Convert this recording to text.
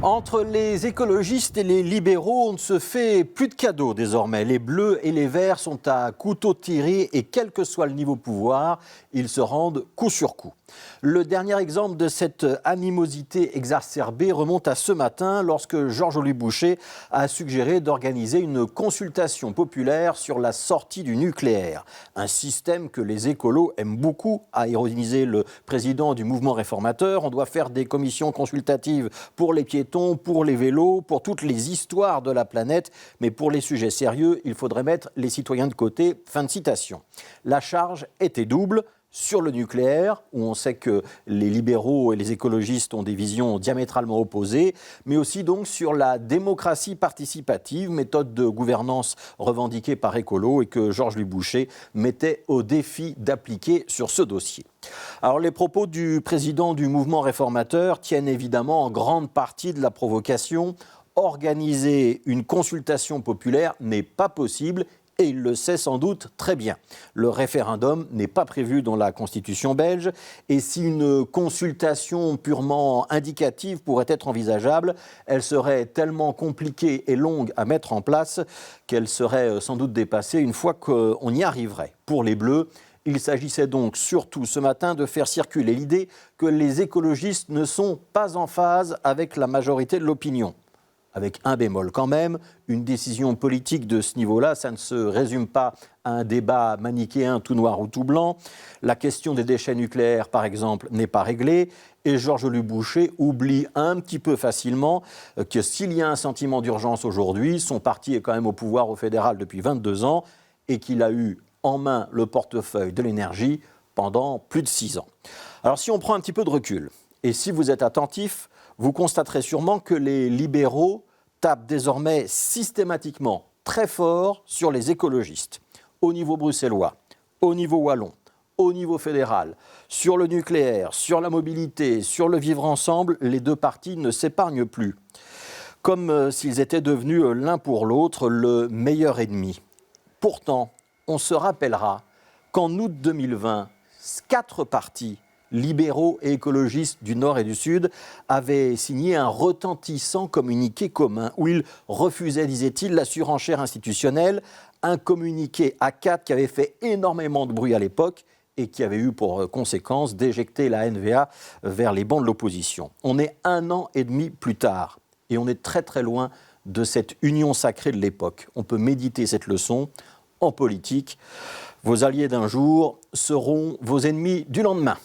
Entre les écologistes et les libéraux, on ne se fait plus de cadeaux désormais. Les bleus et les verts sont à couteau tiré et quel que soit le niveau pouvoir, ils se rendent coup sur coup. Le dernier exemple de cette animosité exacerbée remonte à ce matin lorsque Georges-Louis Boucher a suggéré d'organiser une consultation populaire sur la sortie du nucléaire. Un système que les écolos aiment beaucoup, a ironisé le président du mouvement réformateur. On doit faire des commissions consultatives pour les piétons, pour les vélos, pour toutes les histoires de la planète. Mais pour les sujets sérieux, il faudrait mettre les citoyens de côté. Fin de citation. La charge était double. Sur le nucléaire, où on sait que les libéraux et les écologistes ont des visions diamétralement opposées, mais aussi donc sur la démocratie participative, méthode de gouvernance revendiquée par écolo et que Georges-Louis Boucher mettait au défi d'appliquer sur ce dossier. Alors les propos du président du mouvement réformateur tiennent évidemment en grande partie de la provocation. Organiser une consultation populaire n'est pas possible. Et il le sait sans doute très bien. Le référendum n'est pas prévu dans la Constitution belge et si une consultation purement indicative pourrait être envisageable, elle serait tellement compliquée et longue à mettre en place qu'elle serait sans doute dépassée une fois qu'on y arriverait. Pour les Bleus, il s'agissait donc surtout ce matin de faire circuler l'idée que les écologistes ne sont pas en phase avec la majorité de l'opinion. Avec un bémol quand même, une décision politique de ce niveau-là, ça ne se résume pas à un débat manichéen tout noir ou tout blanc. La question des déchets nucléaires, par exemple, n'est pas réglée. Et Georges-Louis Boucher oublie un petit peu facilement que s'il y a un sentiment d'urgence aujourd'hui, son parti est quand même au pouvoir au fédéral depuis 22 ans et qu'il a eu en main le portefeuille de l'énergie pendant plus de 6 ans. Alors si on prend un petit peu de recul, et si vous êtes attentif, vous constaterez sûrement que les libéraux tapent désormais systématiquement très fort sur les écologistes, au niveau bruxellois, au niveau wallon, au niveau fédéral, sur le nucléaire, sur la mobilité, sur le vivre ensemble, les deux partis ne s'épargnent plus. Comme s'ils étaient devenus l'un pour l'autre le meilleur ennemi. Pourtant, on se rappellera qu'en août 2020, 4 partis libéraux et écologistes du Nord et du Sud avaient signé un retentissant communiqué commun où ils refusaient, disait-il, la surenchère institutionnelle, un communiqué à 4 qui avait fait énormément de bruit à l'époque et qui avait eu pour conséquence d'éjecter la NVA vers les bancs de l'opposition. On est 1 an et demi plus tard et on est très très loin de cette union sacrée de l'époque. On peut méditer cette leçon en politique. Vos alliés d'un jour seront vos ennemis du lendemain.